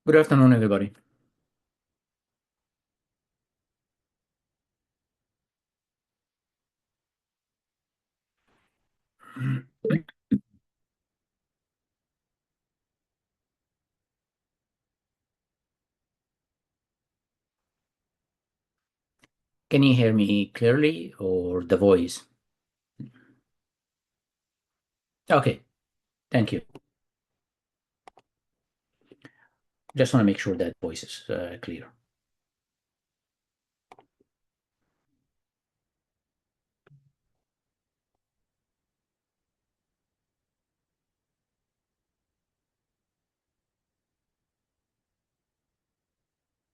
Good afternoon, everybody. Can you hear me clearly or the voice? Okay, thank you. Just want to make sure that voice is clear.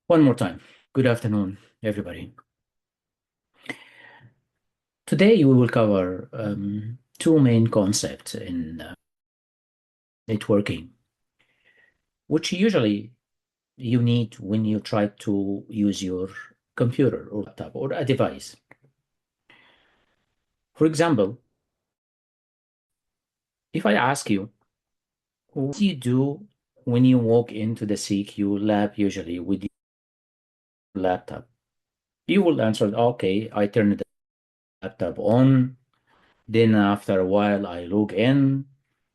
One more time. Good afternoon, everybody. Today we will cover two main concepts in networking, which usually you need when you try to use your computer or laptop or a device. For example, if I ask you, what do you do when you walk into the CQ lab usually with your laptop? You will answer, okay, I turn the laptop on, then after a while I log in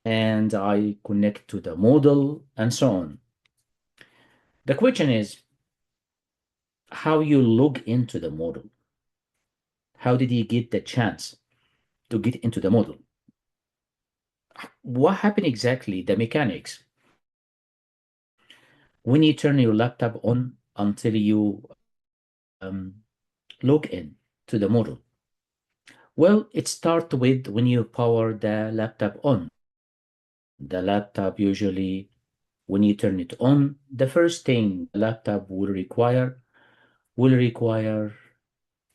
and I connect to the model and so on. The question is how you log into the model. How did you get the chance to get into the model? What happened exactly, the mechanics, when you turn your laptop on until you um, log in to the model? Well, it starts with when you power the laptop on. The laptop usually, when you turn it on, the first thing the laptop will require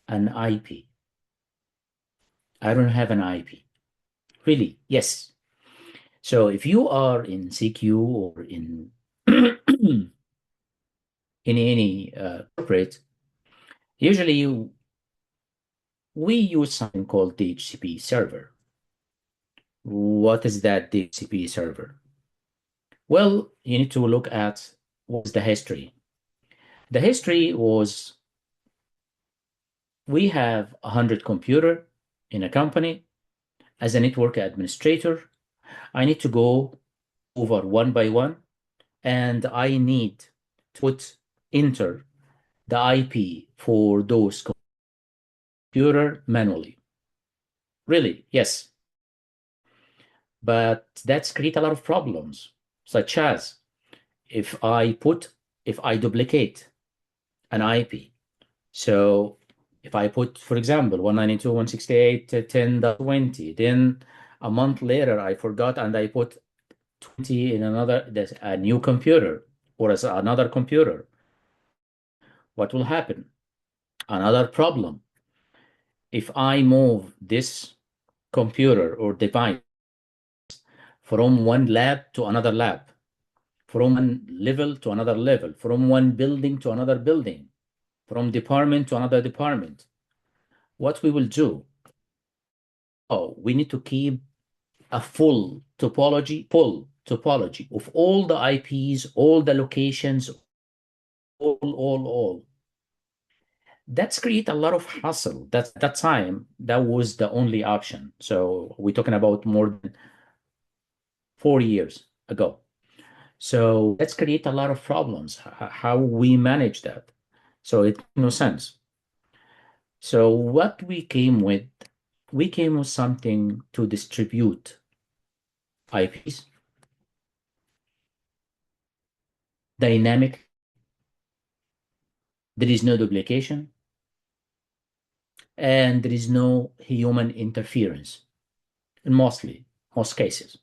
an IP. I don't have an IP. Really? Yes. So if you are in CQ or in in any corporate, usually we use something called DHCP server. What is that DHCP server? Well, you need to look at what's the history. The history was we have 100 computer in a company. As a network administrator, I need to go over one by one, and I need to enter the IP for those computer manually. Really, yes. But that's create a lot of problems, such as if I duplicate an IP. So if I put, for example, 192.168.10.20, then a month later I forgot and I put 20 in there's a new computer or as another computer. What will happen? Another problem. If I move this computer or device from one lab to another lab, from one level to another level, from one building to another building, from department to another department, what we will do? Oh, we need to keep a full topology of all the IPs, all the locations, all. That's create a lot of hassle. That's at that time, that was the only option. So we're talking about more than 4 years ago. So let's create a lot of problems. How we manage that. So it makes no sense. So what we came with something to distribute IPs, dynamic. There is no duplication, and there is no human interference in most cases.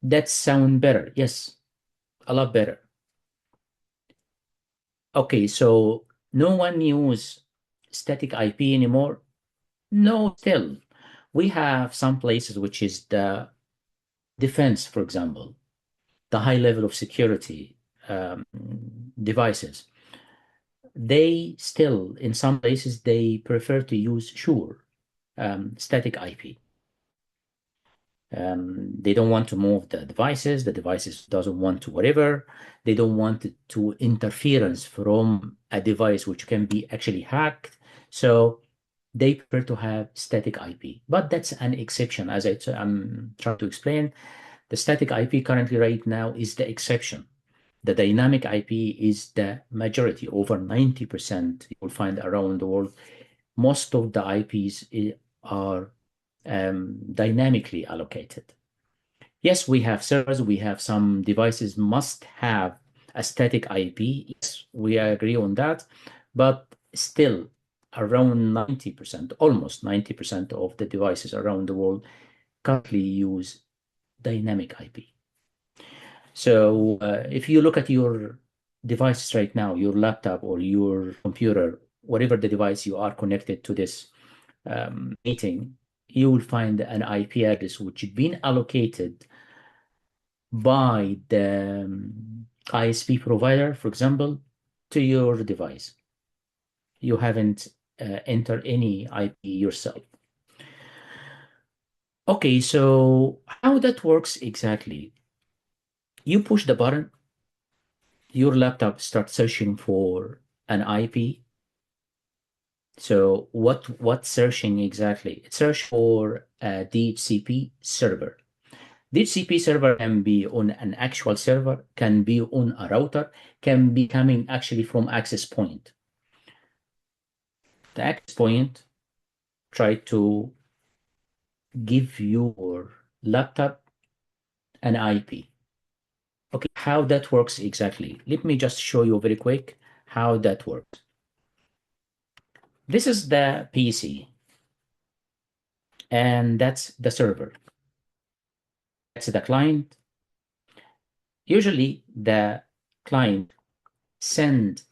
That sound better. Yes, a lot better. Okay, so no one use static IP anymore? No, still. We have some places which is the defense, for example, the high level of security um, devices. They still, in some places, they prefer to use sure static IP. They don't want to move the devices doesn't want to whatever. They don't want to interference from a device which can be actually hacked. So they prefer to have static IP. But that's an exception. As I'm trying to explain, the static IP currently right now is the exception. The dynamic IP is the majority, over 90% you will find around the world. Most of the IPs are dynamically allocated. Yes, we have servers, we have some devices must have a static IP. Yes, we agree on that, but still around 90%, almost 90% of the devices around the world currently use dynamic IP. So if you look at your devices right now, your laptop or your computer, whatever the device you are connected to this meeting, you will find an IP address which has been allocated by the ISP provider, for example, to your device. You haven't entered any IP yourself. Okay, so how that works exactly? You push the button, your laptop starts searching for an IP. So what searching exactly? It search for a DHCP server. DHCP server can be on an actual server, can be on a router, can be coming actually from access point. The access point try to give your laptop an IP. Okay, how that works exactly? Let me just show you very quick how that works. This is the PC, and that's the server. That's the client. Usually, the client send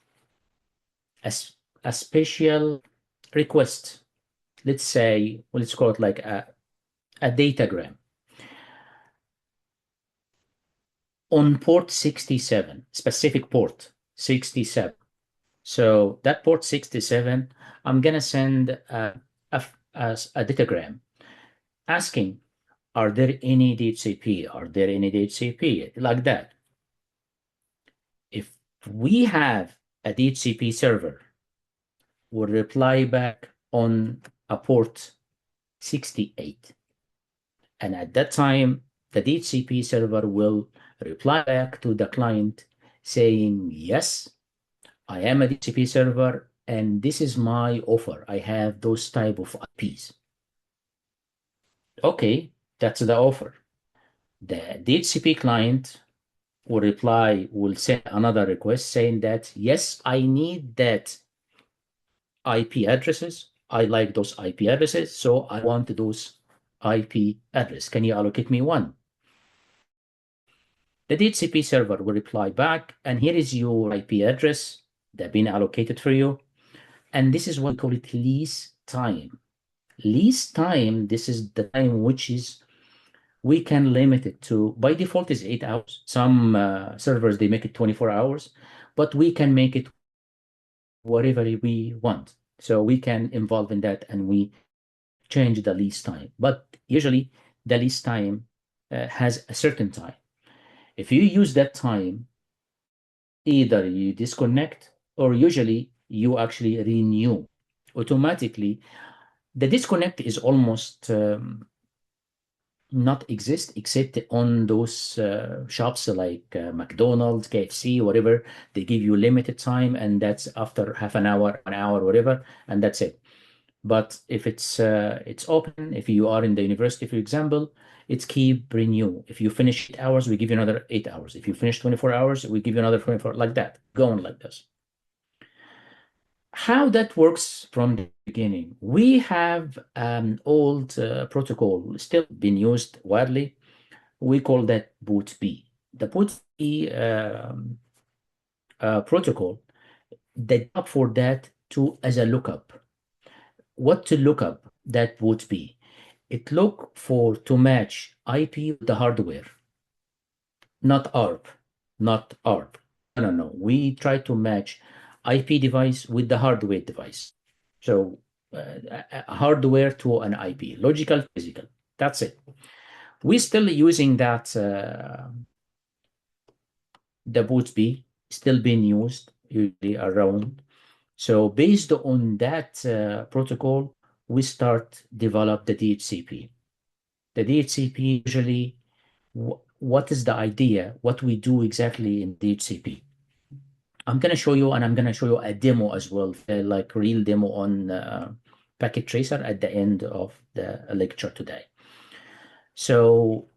a special request. Let's say, well, let's call it like a datagram on port 67, specific port 67. So that port 67, I'm gonna send a datagram asking, are there any DHCP? Are there any DHCP? Like that. If we have a DHCP server, we'll reply back on a port 68. And at that time, the DHCP server will reply back to the client saying, yes, I am a DHCP server, and this is my offer. I have those type of IPs. Okay, that's the offer. The DHCP client will reply, will send another request saying that, yes, I need that IP addresses. I like those IP addresses, so I want those IP address. Can you allocate me one? The DHCP server will reply back, and here is your IP address that been allocated for you. And this is what we call it lease time. Lease time, this is the time which is we can limit it to, by default is 8 hours. Some servers, they make it 24 hours, but we can make it whatever we want. So we can involve in that and we change the lease time. But usually the lease time has a certain time. If you use that time, either you disconnect or usually you actually renew automatically. The disconnect is almost not exist except on those shops like McDonald's, KFC, whatever. They give you limited time, and that's after half an hour, an hour, whatever, and that's it. But if it's open, if you are in the university, for example, it's keep renew. If you finish 8 hours, we give you another 8 hours. If you finish 24 hours, we give you another 24, like that, going like this. How that works from the beginning, we have an old protocol still being used widely. We call that boot B. The boot B protocol, the job for that to as a lookup. What to look up that would be? It look for to match IP with the hardware, not ARP, not ARP. No, no, no. We try to match IP device with the hardware device. So hardware to an IP, logical, physical. That's it. We're still using that, the boot B still being used usually around. So based on that protocol, we start develop the DHCP. The DHCP usually, what is the idea? What we do exactly in DHCP? I'm going to show you, and I'm going to show you a demo as well, like real demo on Packet Tracer at the end of the lecture today. So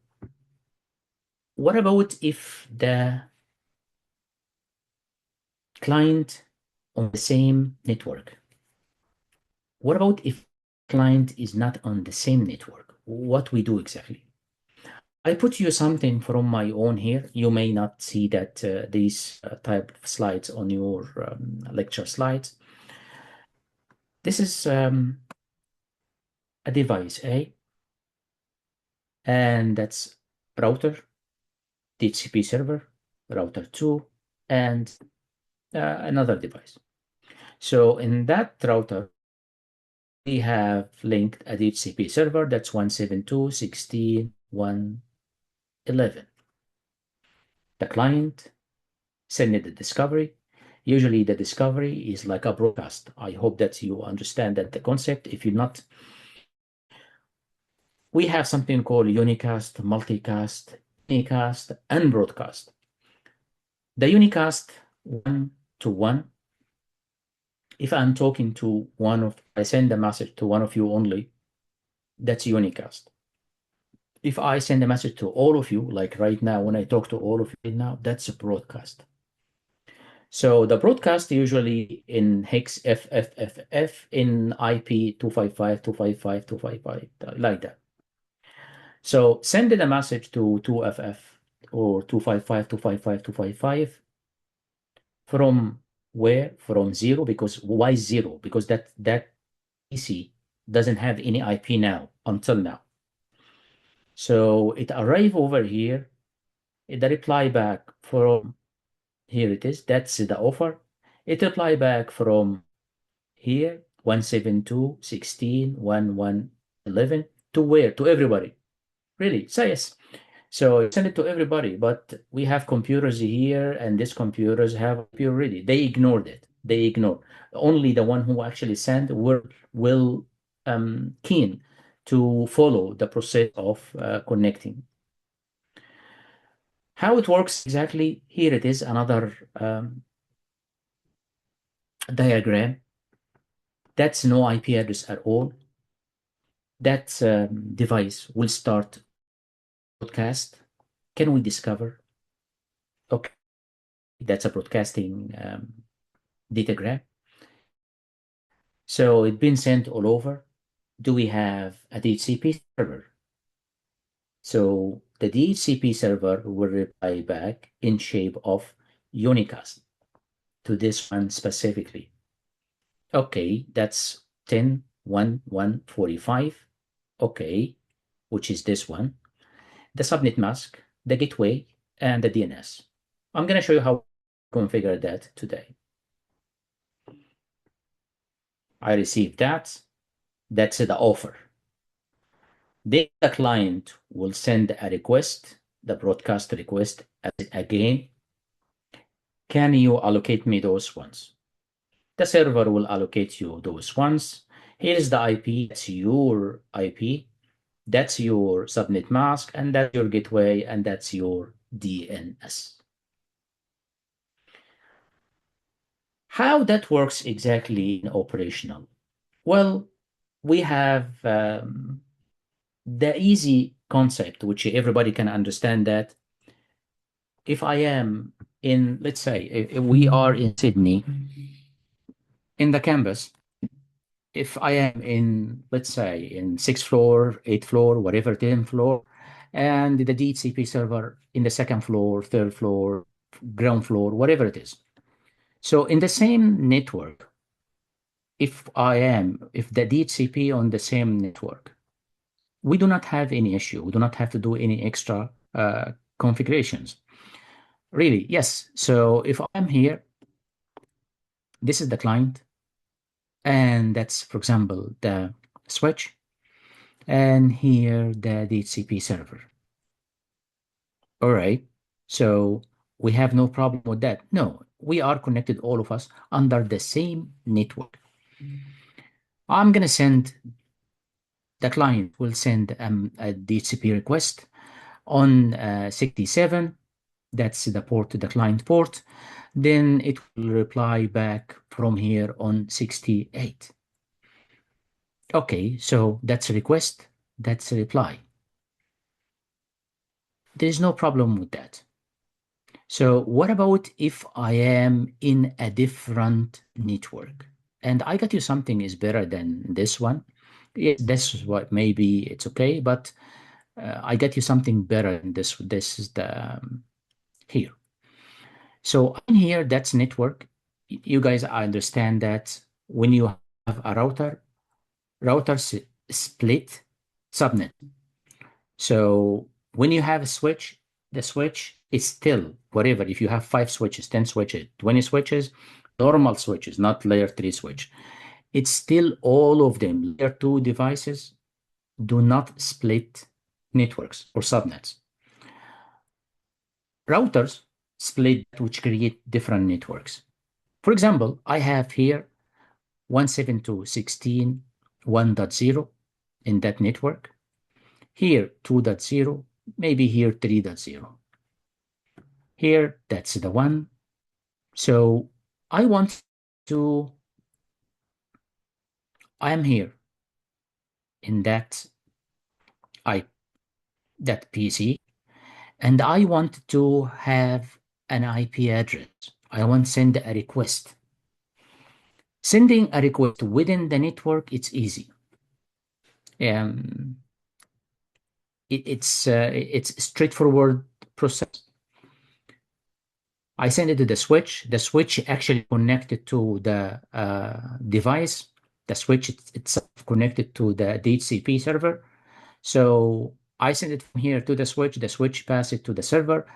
what about if the client on the same network? What about if client is not on the same network? What we do exactly? I put you something from my own here. You may not see that these type of slides on your lecture slides. This is a device A, and that's router, DHCP server, router 2, and another device. So in that router, we have linked a DHCP server that's 172.16.1.11. The client sending the discovery. Usually the discovery is like a broadcast. I hope that you understand that the concept. If you're not, we have something called unicast, multicast, unicast, and broadcast. The unicast 1-to-1. If I'm talking to I send a message to one of you only, that's unicast. If I send a message to all of you, like right now, when I talk to all of you now, that's a broadcast. So the broadcast usually in hex FFFF in IP 255.255.255, like that. So sending a message to 2FF or 255.255.255 from where? From 0, because why 0? Because that PC doesn't have any IP now, until now. So it arrive over here, the reply back from, here it is, that's the offer. It reply back from here, 172.16.1.1.11 to where? To everybody. Really? So yes. So send it to everybody, but we have computers here, and these computers have IP already. They ignored it. They ignore. Only the one who actually sent will keen to follow the process of connecting. How it works exactly, here it is, another diagram. That's no IP address at all. That device will start broadcast. Can we discover? Okay, that's a broadcasting datagram. So it's been sent all over. Do we have a DHCP server? So the DHCP server will reply back in shape of unicast to this one specifically. Okay, that's 10.1.1.45. Okay, which is this one. The subnet mask, the gateway, and the DNS. I'm going to show you how to configure that today. I received that. That's the offer. Then the client will send a request, the broadcast request again. Can you allocate me those ones? The server will allocate you those ones. Here's the IP, that's your IP, that's your subnet mask, and that's your gateway, and that's your DNS. How that works exactly in operational? Well, we have the easy concept, which everybody can understand, that if I am in, let's say, if we are in Sydney, in the campus, if I am in, let's say, in 6th floor, 8th floor, whatever, 10th floor, and the DHCP server in the 2nd floor, 3rd floor, ground floor, whatever it is. So in the same network, if the DHCP on the same network, we do not have any issue. We do not have to do any extra configurations. Really, yes. So if I'm here, this is the client, and that's, for example, the switch, and here the DHCP server. All right. So we have no problem with that. No, we are connected, all of us, under the same network. I'm going to send, the client will send a DHCP request on 67. That's the port, the client port. Then it will reply back from here on 68. Okay, so that's a request, that's a reply. There's no problem with that. So what about if I am in a different network? And I got you something is better than this one. Yes, this is what maybe it's okay, but I got you something better than this. This is the here. So in here, that's network. You guys, I understand that when you have a router split subnet. So when you have a switch, the switch is still whatever. If you have 5 switches, 10 switches, 20 switches, normal switches, not layer 3 switch, it's still all of them. Layer 2 devices do not split networks or subnets. Routers split, which create different networks. For example, I have here 172.16.1.0 in that network. Here 2.0, maybe here 3.0. Here, that's the one. So I want to, I'm here in that that PC, and I want to have an IP address. I want to send a request. Sending a request within the network, it's easy. Um, it's straightforward process. I send it to the switch. The switch actually connected to the device. The switch itself connected to the DHCP server. So I send it from here to the switch pass it to the server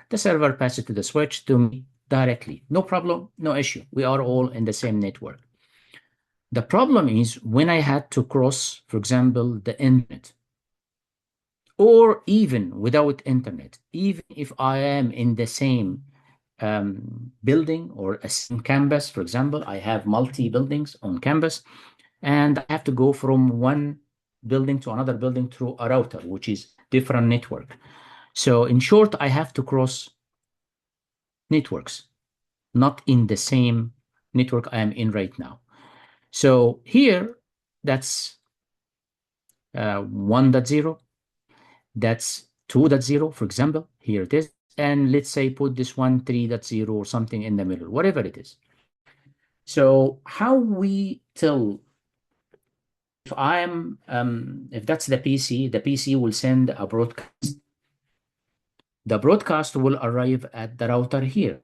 pass it to the switch to me directly. No problem, no issue. We are all in the same network. The problem is when I had to cross, for example, the internet, or even without internet, even if I am in the same building or a same campus, for example, I have multi buildings on campus, and I have to go from one building to another building through a router, which is different network. So in short, I have to cross networks, not in the same network I am in right now. So here, that's 1.0, that's 2.0, for example, here it is. And let's say put this one 3.0 or something in the middle, whatever it is. So how we tell if that's the PC will send a broadcast. The broadcast will arrive at the router here,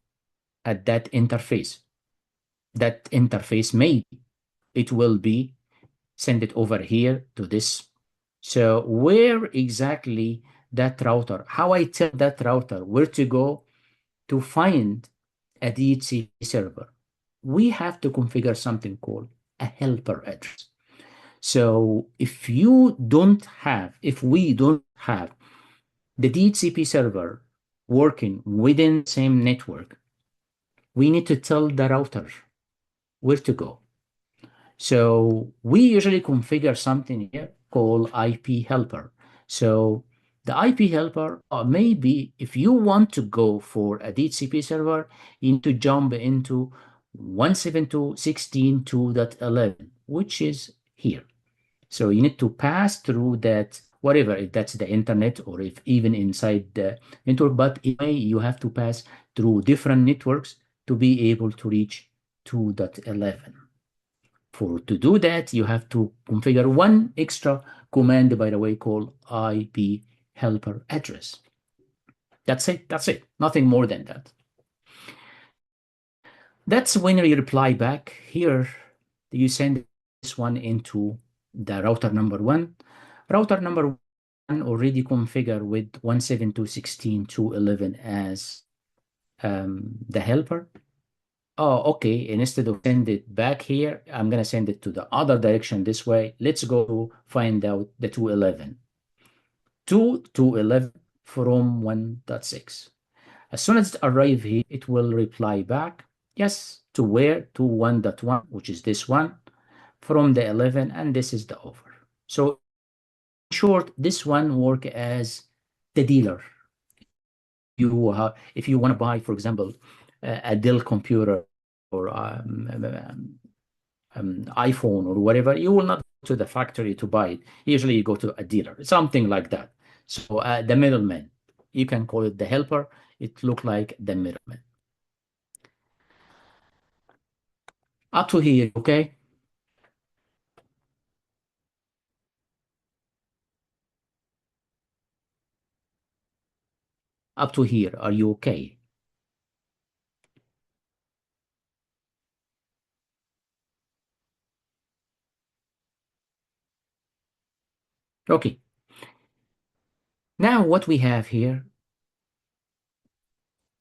at that interface. That interface, maybe it will be send it over here to this. So where exactly that router, how I tell that router where to go to find a DHCP server, we have to configure something called a helper address. So if we don't have the DHCP server working within the same network, we need to tell the router where to go. So we usually configure something here called IP helper. So the IP helper, maybe if you want to go for a DHCP server, you need to jump into 172.16.2.11, which is here. So you need to pass through that, whatever, if that's the internet or if even inside the network, but anyway, you have to pass through different networks to be able to reach 2.11. To do that, you have to configure one extra command, by the way, called IP helper address. That's it. That's it. Nothing more than that. That's when you reply back here. You send this one into the router number one. Router number one already configured with 172.16.2.11 as the helper. Oh, okay. And instead of send it back here, I'm going to send it to the other direction this way. Let's go find out the 211. 2 to 11 from 1.6. As soon as it arrives here, it will reply back, yes, to where? To 1.1, which is this one, from the 11, and this is the offer. So in short, this one work as the dealer. If you want to buy, for example, a Dell computer or iPhone or whatever, you will not go to the factory to buy it. Usually you go to a dealer, something like that. So the middleman, you can call it the helper. It look like the middleman. Up to here, okay? Up to here, are you okay? Okay. Now what we have here,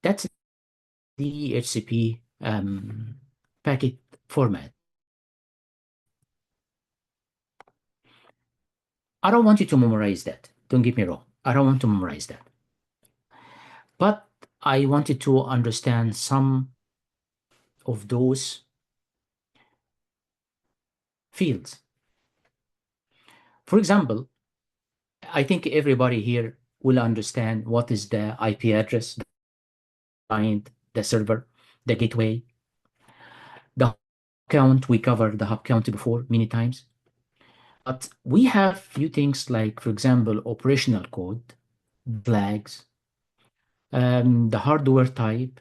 that's the HCP packet format. I don't want you to memorize that. Don't get me wrong. I don't want to memorize that. But I wanted to understand some of those fields. For example, I think everybody here will understand what is the IP address, the client, the server, the gateway, the hub count. We covered the hub count before many times. But we have few things like, for example, operational code, flags, the hardware type,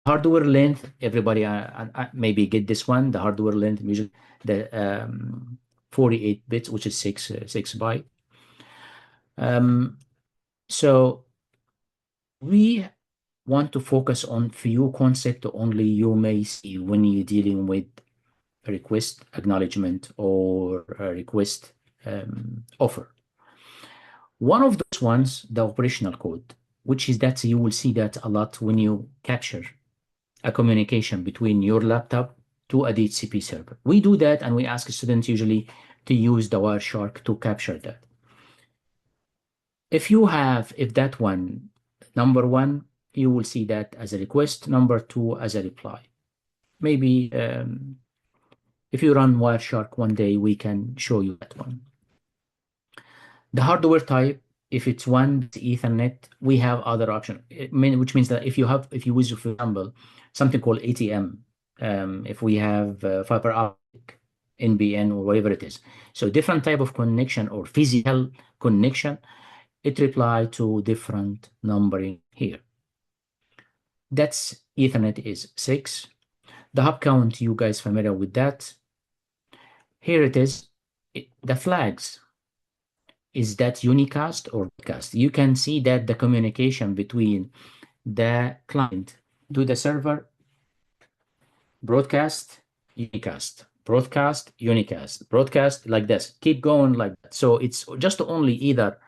hardware length. Everybody maybe get this one. The hardware length, usually the 48 bits, which is 6 byte. So we want to focus on few concepts only you may see when you're dealing with a request acknowledgement or a request offer. One of those ones, the operational code, which is that you will see that a lot when you capture a communication between your laptop to a DHCP server. We do that and we ask students usually to use the Wireshark to capture that. If that one, number one, you will see that as a request, number two as a reply. Maybe if you run Wireshark one day, we can show you that one. The hardware type, if it's one Ethernet, we have other options. Which means that if you use, for example, something called ATM, if we have fiber optic, NBN, or whatever it is. So different type of connection or physical connection, it reply to different numbering here. That's Ethernet is 6. The hub count, you guys familiar with that. Here it is, the flags. Is that unicast or broadcast? You can see that the communication between the client to the server, broadcast, unicast, broadcast, unicast, broadcast, like this. Keep going like that. So it's just only either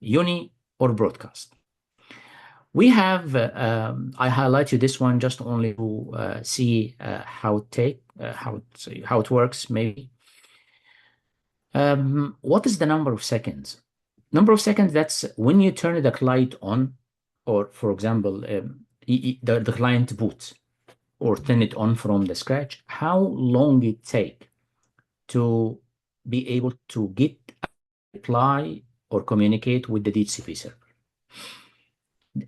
uni or broadcast. We have, I highlight you this one just only to see how it works maybe. What is the number of seconds? Number of seconds, that's when you turn the client on, or for example, the client boots or turn it on from the scratch, how long it take to be able to get a reply or communicate with the DHCP server.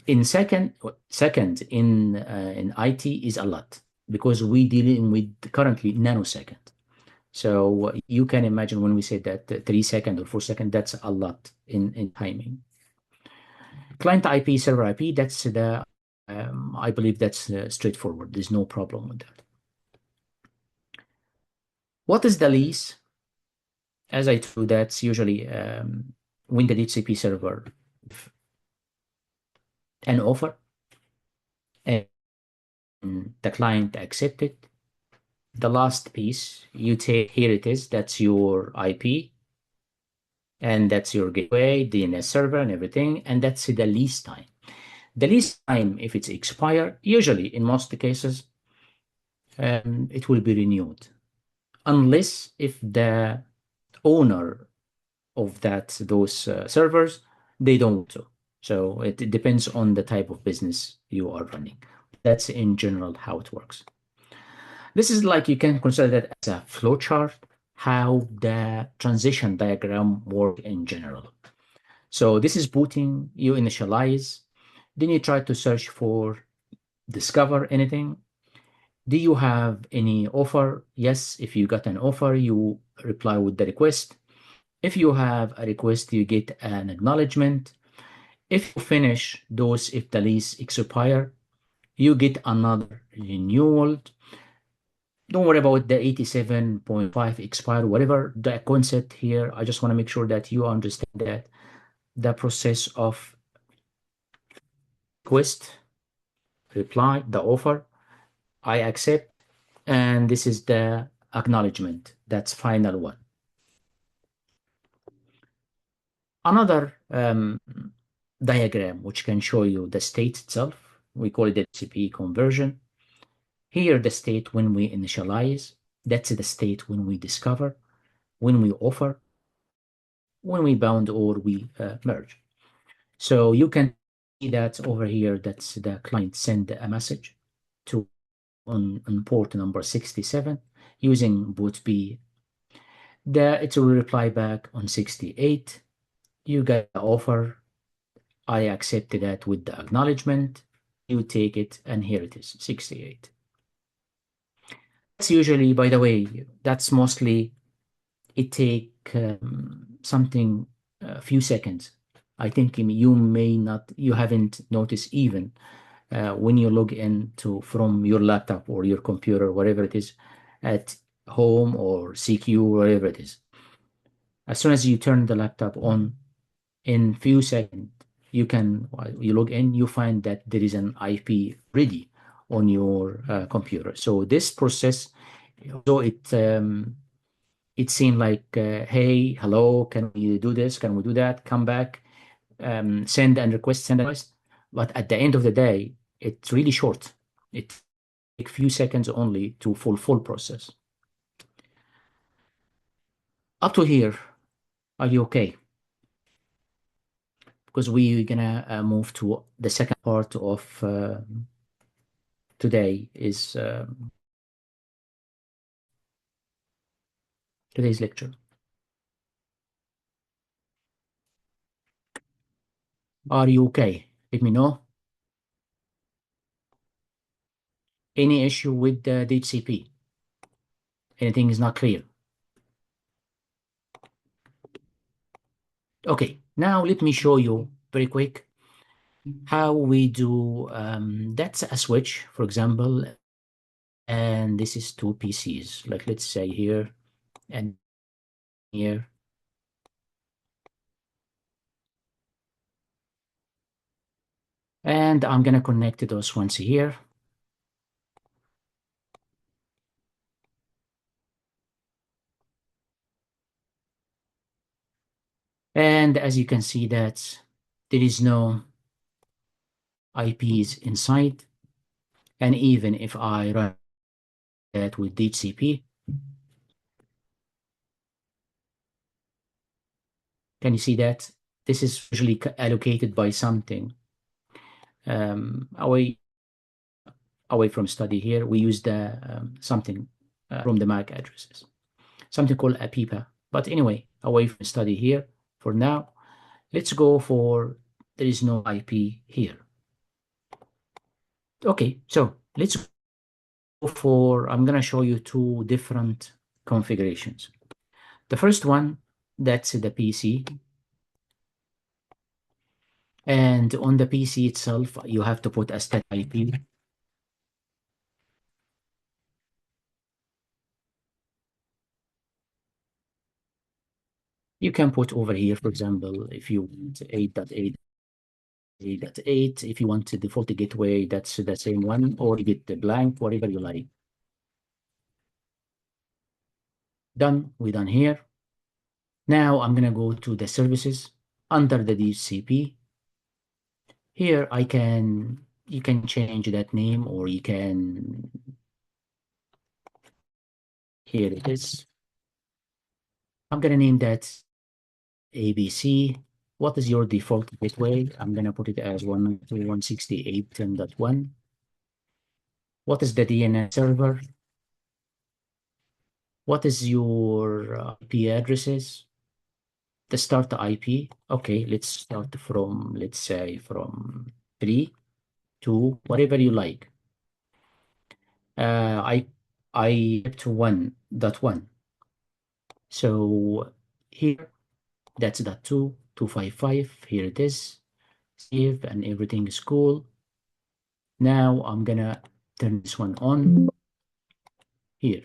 In second in IT is a lot because we dealing with currently nanosecond. So you can imagine when we say that 3 seconds or 4 seconds, that's a lot in timing. Client IP, server IP, that's I believe that's straightforward. There's no problem with that. What is the lease? As I told you, that's usually when the DHCP server an offer and the client accept it. The last piece you take, here it is, that's your IP, and that's your gateway, DNS server, and everything, and that's the lease time. The lease time, if it's expired, usually in most cases, it will be renewed, unless if the owner of those servers they don't want to. So it depends on the type of business you are running. That's in general how it works. This is like you can consider that as a flowchart, how the transition diagram work in general. So this is booting, you initialize, then you try to search for discover anything. Do you have any offer? Yes, if you got an offer, you reply with the request. If you have a request, you get an acknowledgement. If you finish those, if the lease expire, you get another renewal. Don't worry about the 87.5 expire, whatever the concept here. I just want to make sure that you understand that the process of request, reply, the offer, I accept, and this is the acknowledgement. That's final one. Another diagram which can show you the state itself, we call it the TCP conversion. Here, the state when we initialize, that's the state when we discover, when we offer, when we bound or we merge. So you can see that over here, that's the client send a message to on port number 67 using boot B. It will reply back on 68. You get the offer. I accepted that with the acknowledgement. You take it, and here it is, 68. That's usually, by the way, that's mostly it take something a few seconds. I think you may not, you haven't noticed even when you log in to from your laptop or your computer, whatever it is, at home or CQ, whatever it is. As soon as you turn the laptop on, in few seconds, you can, while you log in, you find that there is an IP ready on your computer. So this process, so it seemed like, hey, hello, can we do this? Can we do that? Come back, send and request, send and request. But at the end of the day, it's really short. It takes a few seconds only to full process. Up to here, are you okay? Because we're gonna move to the second part of today is today's lecture. Are you okay? Let me know. Any issue with the DHCP? Anything is not clear? Okay, now let me show you very quick how we do, that's a switch, for example, and this is two PCs, like let's say here and here. And I'm gonna connect those ones here. And as you can see that there is no IPs inside. And even if I run that with DHCP, can you see that? This is usually allocated by something away from study here. We use the something from the MAC addresses, something called a PIPA. But anyway, away from study here for now. Let's go for, there is no IP here. Okay, so let's go for, I'm going to show you two different configurations. The first one, that's the PC. And on the PC itself, you have to put a static IP. You can put over here, for example, if you want 8.8, 8.8, if you want the default gateway, that's the same one, or you get the blank, whatever you like. Done, we're done here. Now I'm gonna go to the services under the DHCP. Here you can change that name, or you can, here it is. I'm gonna name that ABC. What is your default gateway? I'm going to put it as 192.168.10.1. What is the DNS server? What is your IP addresses? The start IP. Okay, let's start from, let's say, from 3 to whatever you like. I to 1.1. So here, that's .2, 255. Here it is. Save, and everything is cool. Now I'm gonna turn this one on here.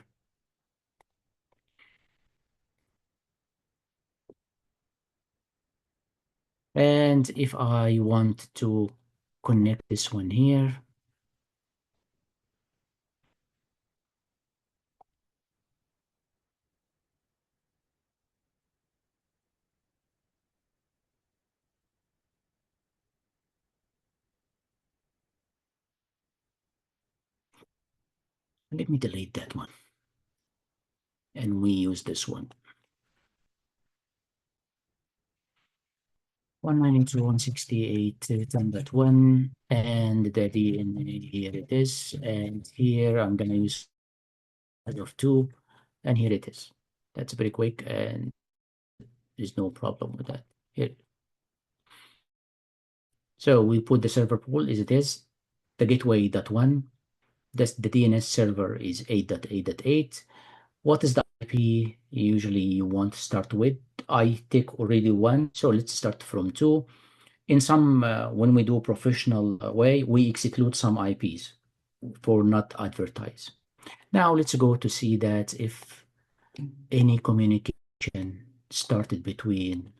And if I want to connect this one here, let me delete that one. And we use this one. 192.168.10.1, and the DNA, here it is. And here I'm gonna use of 2, and here it is. That's very quick, and there's no problem with that. Here. So we put the server pool as it is, the gateway .1, the DNS server is 8.8.8. What is the IP usually you want to start with? I take already 1, so let's start from 2. In some, when we do professional way, we exclude some IPs for not advertise. Now let's go to see that if any communication started between,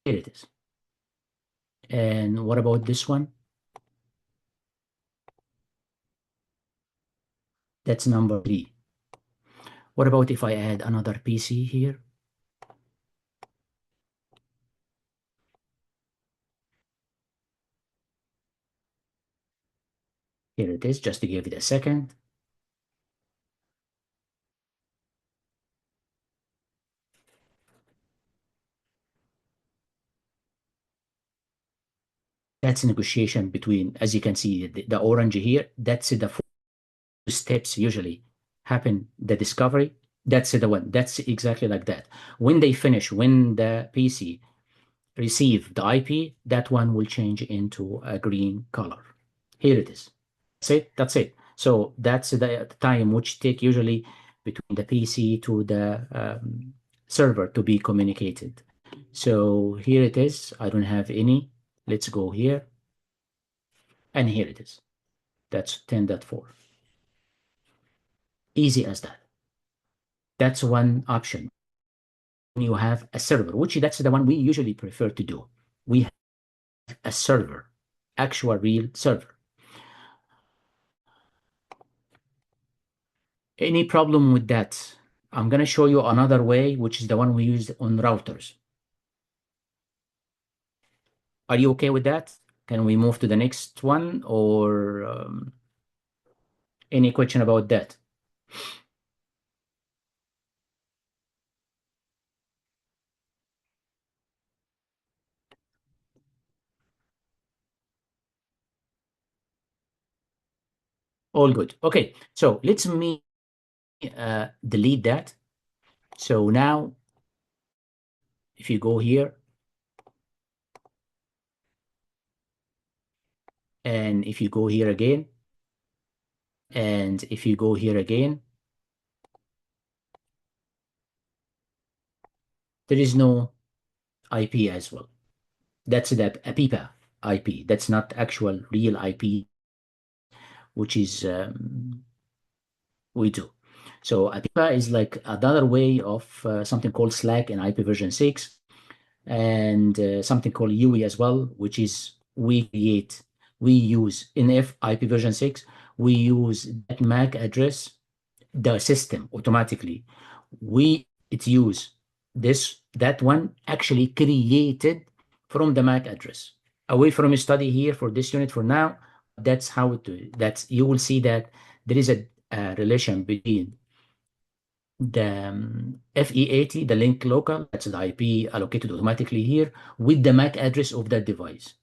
here it is. And what about this one? That's number 3. What about if I add another PC here? Here it is, just to give it a second. That's a negotiation between, as you can see, the orange here, that's the 4 steps usually happen, the discovery, that's the one, that's exactly like that. When they finish, when the PC receive the IP, that one will change into a green color. Here it is. That's it. So that's the time which take usually between the PC to the server to be communicated. So here it is. I don't have any. Let's go here. And here it is. That's 10.4. Easy as that. That's one option. You have a server, which that's the one we usually prefer to do. We have a server, actual real server. Any problem with that? I'm going to show you another way, which is the one we use on routers. Are you okay with that? Can we move to the next one, or any question about that? All good. Okay, so let's delete that. So now, if you go here, and if you go here again, and if you go here again, there is no IP as well. That's the APIPA IP. That's not actual real IP, which is we do. So APIPA is like another way of something called Slack in IP version 6, and something called UE as well, which is we use in IP version 6, we use that MAC address, the system automatically. It use that one actually created from the MAC address. Away from a study here for this unit for now, that's how it do it. You will see that there is a relation between the FE80, the link local, that's the IP allocated automatically here with the MAC address of that device.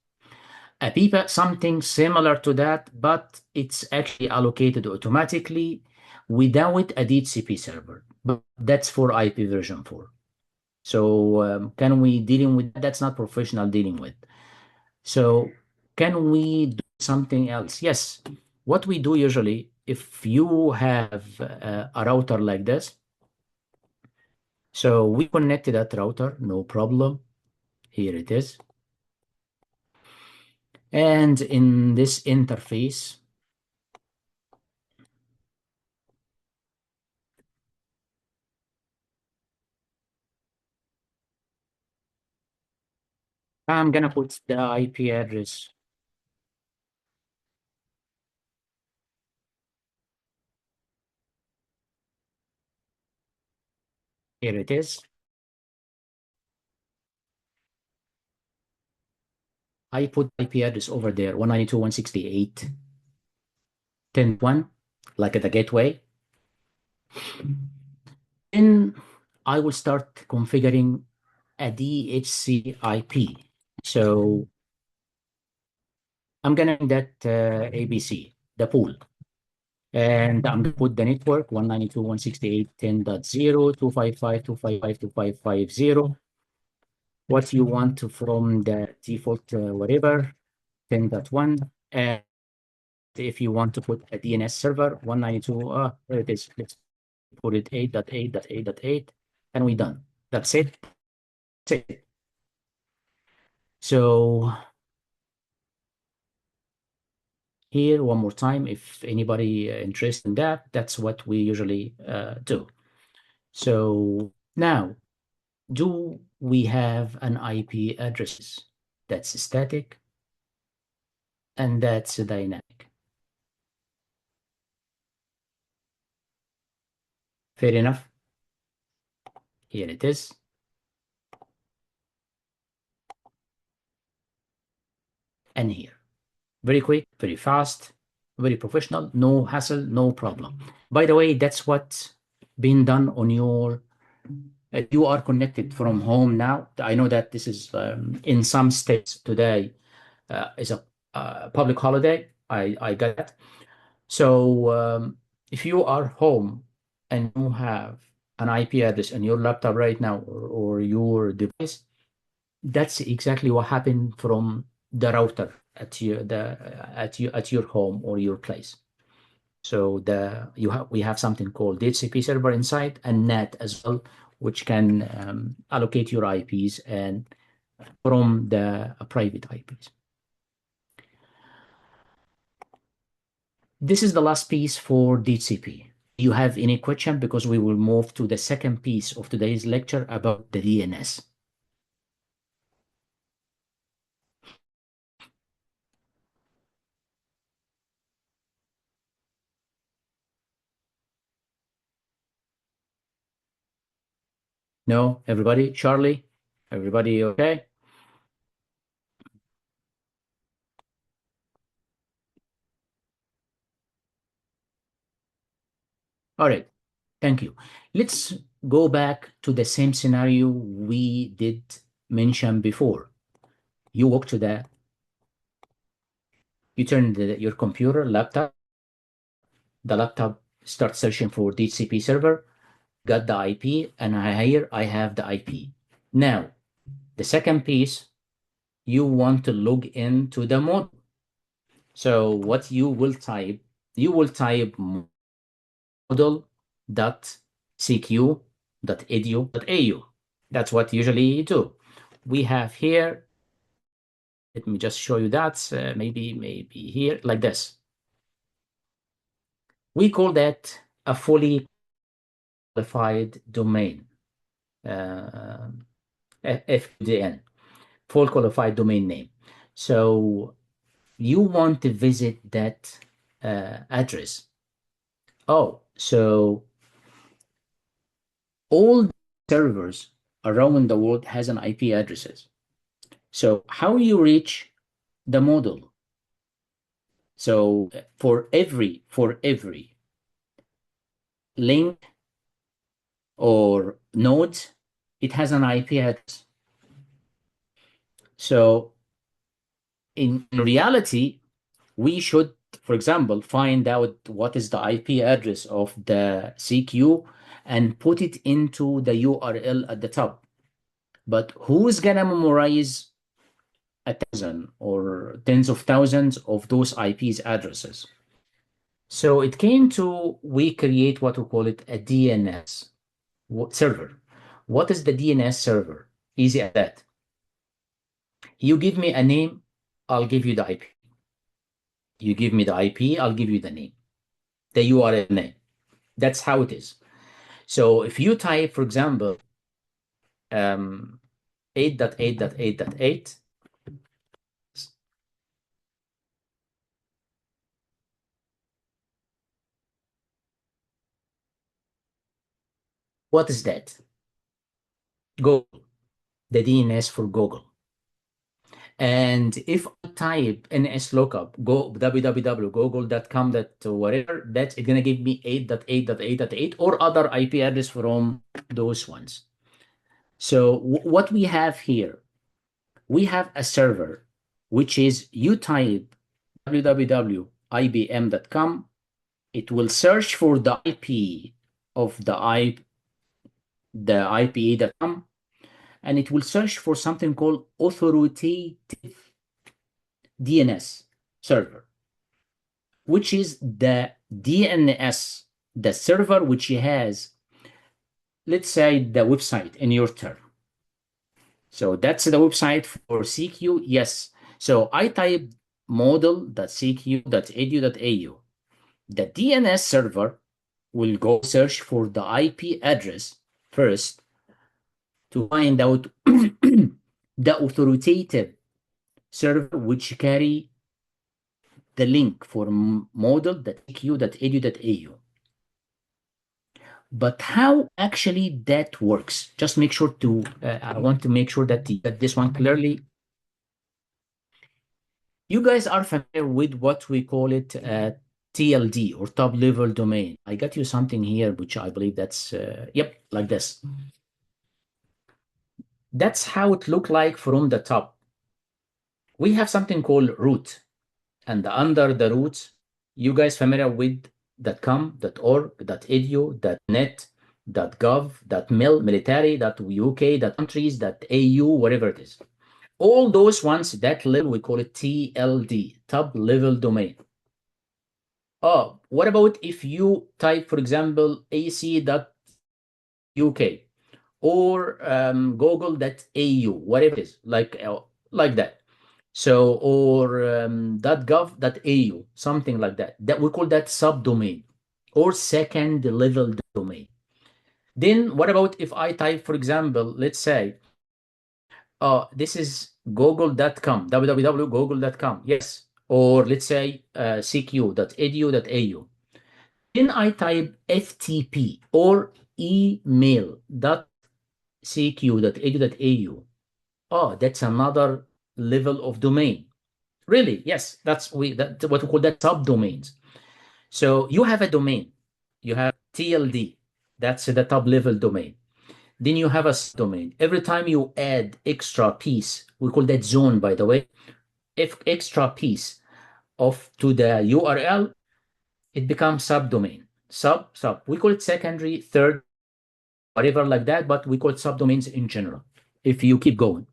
Apipa, something similar to that, but it's actually allocated automatically without a DHCP server. But that's for IP version 4. So can we dealing with that? That's not professional dealing with. So can we do something else? Yes. What we do usually, if you have a router like this, so we connected that router, no problem. Here it is. And in this interface, I'm gonna put the IP address. Here it is. I put IP address over there, 192.168.10.1, like at the gateway. Then I will start configuring a DHC IP. So I'm gonna name that ABC, the pool. And I'm gonna put the network 192.168.10.0, 255.255.255.0. What you want to from the default whatever, 10.1. And if you want to put a DNS server, 192, there it is. Let's put it 8.8.8.8, and we're done. That's it. That's it. So here, one more time, if anybody interested in that, that's what we usually do. So now, do we have an IP address that's static and that's dynamic? Fair enough. Here it is. And here. Very quick, very fast, very professional, no hassle, no problem. By the way, that's what's been done on your, you are connected from home now. I know that this is in some states today is a public holiday. I got that. So if you are home and you have an IP address on your laptop right now or your device, that's exactly what happened from the router at your home or your place. So we have something called DHCP server inside and NAT as well, which can allocate your IPs and from the private IPs. This is the last piece for DHCP. Do you have any question? Because we will move to the second piece of today's lecture about the DNS. No, everybody? Charlie? Everybody okay? All right. Thank you. Let's go back to the same scenario we did mention before. You turn your computer, laptop, the laptop starts searching for DHCP server, got the IP, and here I have the IP. Now, the second piece, you want to log into the model. So what you will type model.cq.edu.au. That's what usually you do. We have here, let me just show you that, maybe here, like this. We call that a fully qualified domain, FQDN, full qualified domain name. So you want to visit that address. Oh, so all servers around the world has an IP addresses. So how you reach the model? So for every link or node, it has an IP address. So in reality, we should, for example, find out what is the IP address of the CQ and put it into the URL at the top. But who's gonna memorize 1,000 or tens of thousands of those IPs addresses? So it came to, we create what we call it a DNS server. What is the DNS server? Easy as that. You give me a name, I'll give you the IP. You give me the IP, I'll give you the name, the URL name. That's how it is. So if you type, for example, 8.8.8.8, what is that? Google, the DNS for Google. And if I type NS lookup, go www.google.com, that whatever, that's going to give me 8.8.8.8 or other IP address from those ones. So what we have here, we have a server, which is you type www.ibm.com, it will search for the IP of the IPA.com, and it will search for something called authoritative DNS server, which is the DNS, the server which has, let's say, the website in your term. So that's the website for CQ. Yes. So I type model.cq.edu.au. The DNS server will go search for the IP address first to find out the authoritative server which carry the link for model.cq.edu.au. But how actually that works? Just make sure to, I want to make sure that you get this one clearly. You guys are familiar with what we call it TLD or top level domain. I got you something here, which I believe that's, yep, like this. That's how it looked like from the top. We have something called root, and under the root, you guys familiar with .com, .org, .edu, .net, .gov, .mil, military, .uk, .countries, .au, whatever it is. All those ones, that level, we call it TLD, top level domain. Oh, what about if you type, for example, ac.uk or google.au, whatever it is, like that. So, or .gov.au, something like that. That we call that subdomain or second level domain. Then what about if I type, for example, let's say, this is google.com, www.google.com, yes, or let's say cq.edu.au. Then I type FTP or email.cq.edu.au. Oh, that's another level of domain. Really? Yes, that's what we call that subdomains. So you have a domain, you have TLD, that's the top level domain. Then you have a subdomain. Every time you add extra piece, we call that zone, by the way, if extra piece of to the URL, it becomes subdomain. Sub. We call it secondary, third, whatever like that, but we call it subdomains in general. If you keep going.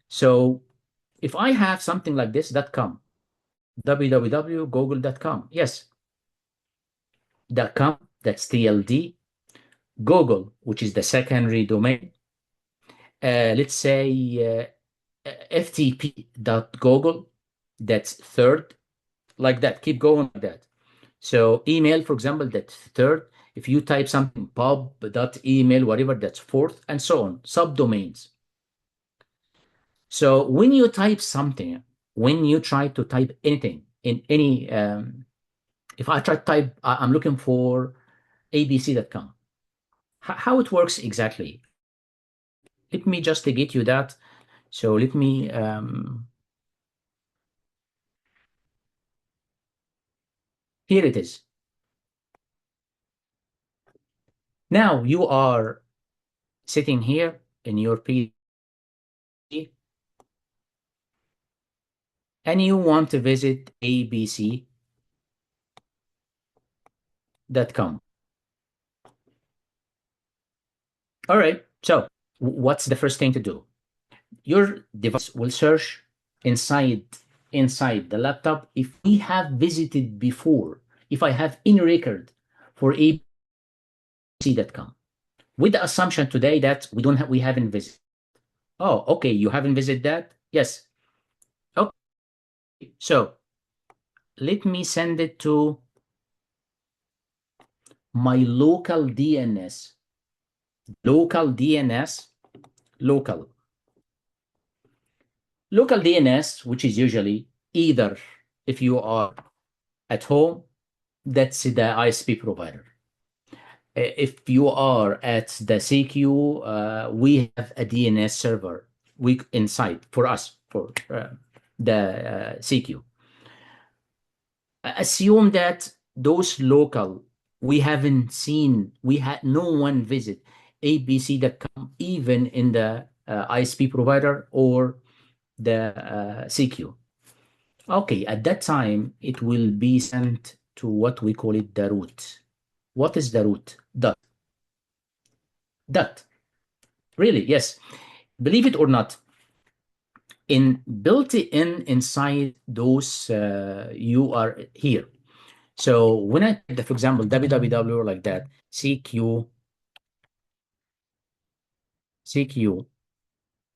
So if I have something like this, .com, www.google.com, yes, .com, that's TLD, Google, which is the secondary domain, let's say ftp.google, that's third, like that, keep going like that. So email, for example, that's third. If you type something pub.email, whatever, that's fourth, and so on, subdomains. So when you type something, when you try to type anything in any, if I try to type, I'm looking for abc.com, how it works exactly? Let me just get you that. So let me, here it is. Now you are sitting here in your PC and you want to visit abc.com. All right, so what's the first thing to do? Your device will search inside inside the laptop if we have visited before, if I have any record for abc.com, with the assumption today that we haven't visited. Oh, okay, you haven't visited that? Yes. Okay, so let me send it to my local DNS. Local DNS, local. Local DNS, which is usually either if you are at home, that's the ISP provider. If you are at the CQ, we have a DNS server inside for us, for the CQ. Assume that those local, we haven't seen, we had no one visit abc.com, even in the ISP provider or the CQ. Okay, at that time, it will be sent to what we call it the root. What is the root? Dot. Dot. Really, yes. Believe it or not, built in inside those you are here. So when I type, for example, www like that, cq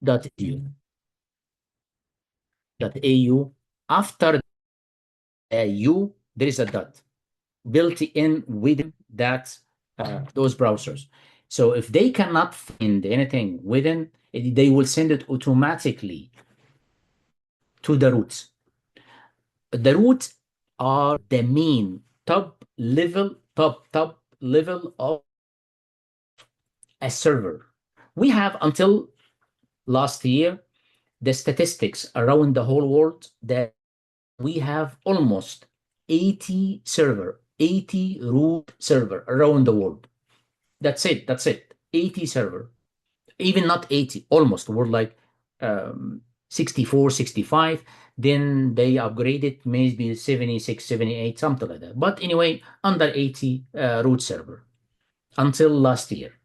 dot au, after u there is a dot built in within that those browsers. So if they cannot find anything within, they will send it automatically to the roots. The roots are the main top level of a server. We have until last year the statistics around the whole world that we have almost 80 root server around the world. That's it. 80 server. Even not 80, almost. We're like 64, 65. Then they upgraded maybe 76, 78, something like that. But anyway, under 80 root server until last year.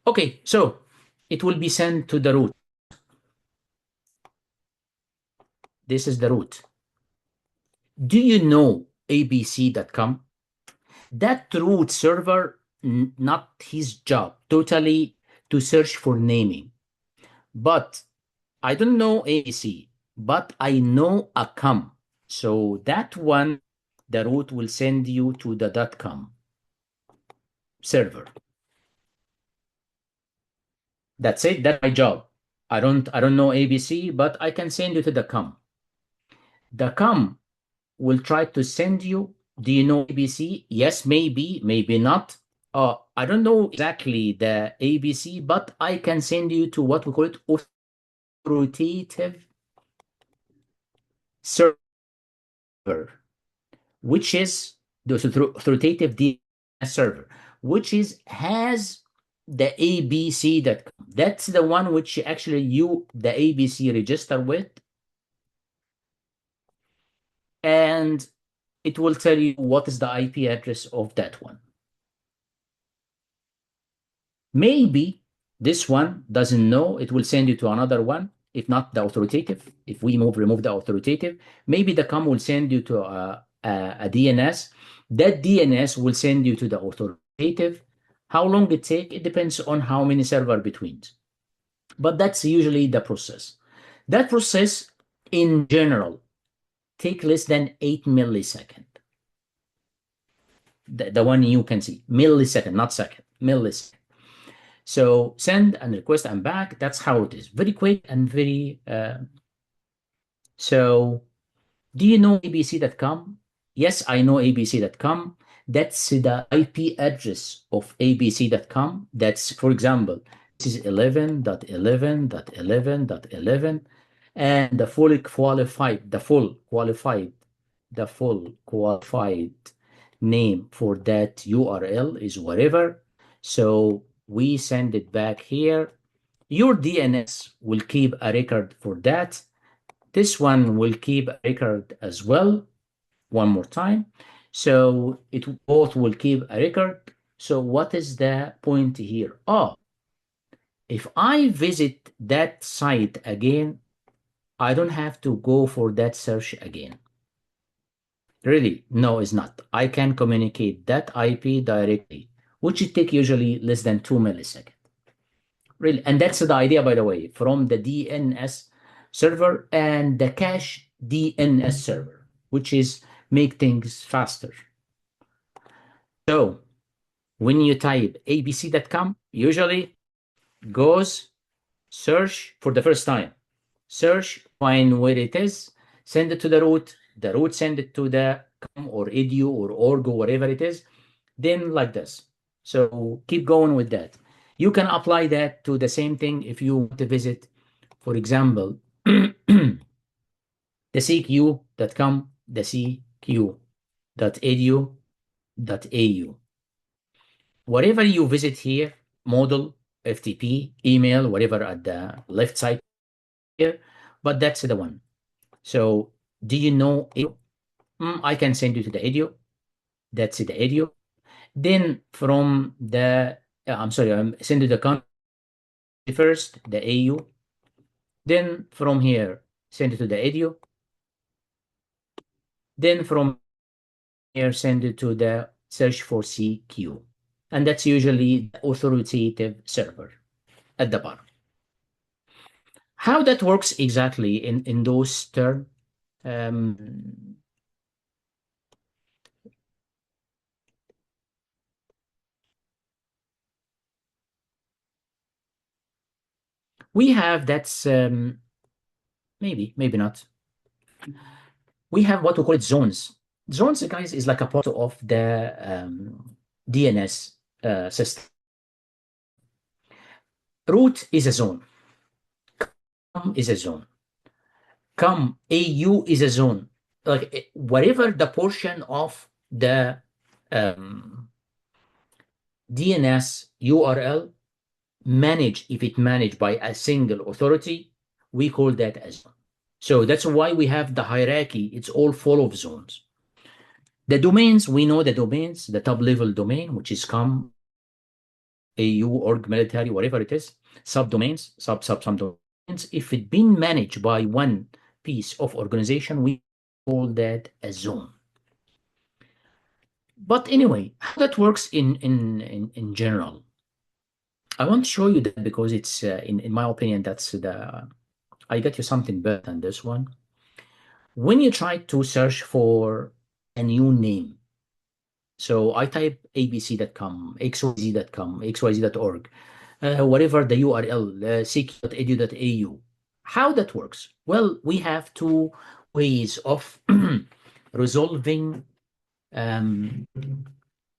Okay, so it will be sent to the root. This is the root. Do you know abc.com? That root server, not his job, totally to search for naming. But I don't know ABC, but I know a com. So that one, the root will send you to the .com server. That's it. That's my job. I don't know ABC, but I can send you to the com. The com will try to send you. Do you know ABC? Yes, maybe, maybe not. I don't know exactly the ABC, but I can send you to what we call it authoritative server, which is the authoritative DNS server, which has the abc.com. That's the one which actually the ABC register with, and it will tell you what is the IP address of that one. Maybe this one doesn't know, it will send you to another one. If not the authoritative, if we remove the authoritative, maybe the com will send you to a DNS. That DNS will send you to the authoritative. How long it take? It depends on how many server between. But that's usually the process. That process in general take less than 8 milliseconds. The one you can see, millisecond, not second, millisecond. So send and request and back. That's how it is. Very quick and very. So do you know abc.com? Yes, I know abc.com. That's the IP address of abc.com. That's, for example, this is 11.11.11.11, and the full qualified name for that URL is whatever. So we send it back here. Your DNS will keep a record for that. This one will keep a record as well. One more time. So it both will keep a record. So what is the point here? Oh, if I visit that site again, I don't have to go for that search again. Really? No, it's not. I can communicate that IP directly, which it take usually less than 2 milliseconds. Really. And that's the idea, by the way, from the DNS server and the cache DNS server, which is make things faster. So when you type abc.com, usually goes search for the first time. Search, find where it is, send it to the root send it to the com or edu or org or whatever it is, then like this. So keep going with that. You can apply that to the same thing if you want to visit, for example, the cq.com, the cq.edu.au. Whatever you visit here, model, FTP, email, whatever at the left side here, but that's the one. So do you know edu? I can send you to the edu. That's the edu. Then from the, I'm sorry, I'm send you the country first, the AU. Then from here, send it to the edu. Then from here, send it to the search for CQ. And that's usually the authoritative server at the bottom. How that works exactly in those terms, we have that's maybe not. We have what we call it zones. Zones, guys, is like a part of the DNS system. Root is a zone. Com is a zone. Com AU is a zone. Like whatever the portion of the DNS URL managed, if it managed by a single authority, we call that a zone. So that's why we have the hierarchy. It's all full of zones. The domains, we know the domains, the top level domain, which is com, AU, org, military, whatever it is, subdomains, subdomains. If it's been managed by one piece of organization, we call that a zone. But anyway, how that works in general, I want to show you that because it's, in my opinion, that's the, I got you something better than this one. When you try to search for a new name, so I type abc.com, xyz.com, xyz.org, whatever the URL, cq.edu.au. How that works? Well, we have two ways of resolving an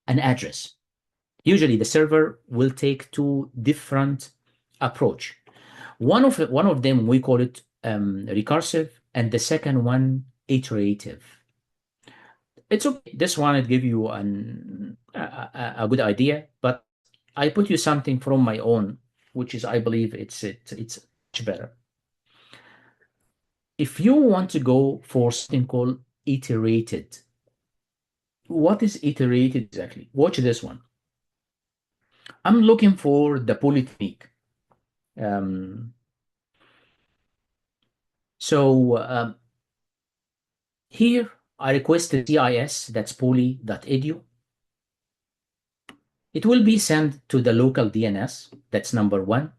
address. Usually the server will take two different approach. One of them, we call it recursive, and the second one, iterative. It's okay. This one will give you a good idea, but I put you something from my own, which is, I believe it's much better. If you want to go for something called iterated, what is iterated exactly? Watch this one. I'm looking for the polytechnique. Here I request the CIS, that's poly.edu. It will be sent to the local DNS, that's number one.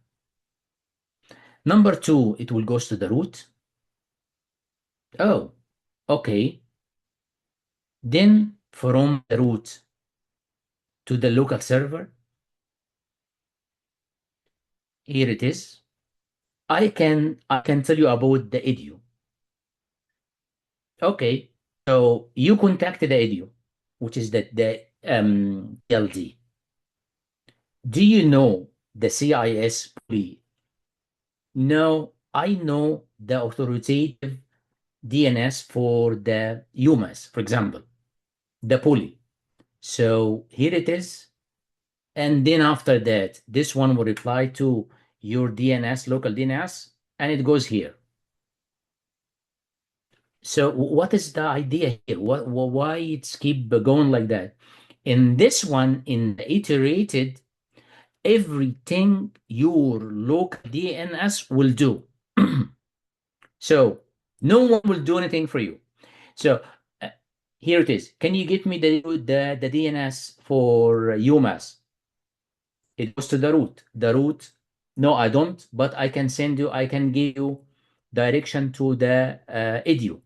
Number two, it will go to the root. Oh, okay. Then from the root to the local server, here it is. I can tell you about the edu. Okay, so you contacted the edu, which is the LD. Do you know the CIS poly? No, I know the authoritative DNS for the UMAS, for example, the poly. So here it is. And then after that, this one will reply to your DNS, local DNS, and it goes here. So what is the idea here? Why it's keep going like that? In this one, in the iterated, everything your local DNS will do. So no one will do anything for you. So uh, here it is. Can you get me the DNS for UMass? It goes to the root. The root, no, I don't, but I can send you, I can give you direction to the edu.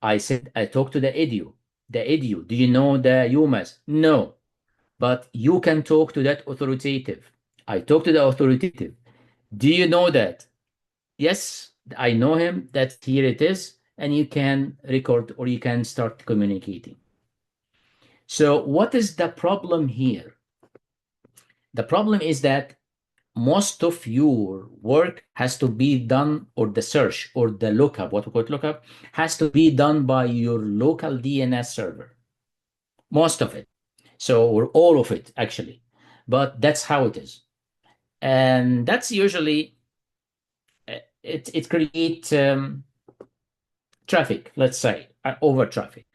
I said, I talked to the edu. The edu, do you know the UMass? No, but you can talk to that authoritative. I talked to the authoritative. Do you know that? Yes, I know him. That here it is. And you can record or you can start communicating. So what is the problem here? The problem is that most of your work has to be done, or the search or the lookup, what we call lookup, has to be done by your local DNS server. Most of it. So, or all of it, actually. But that's how it is. And that's usually, it creates traffic, let's say, over traffic.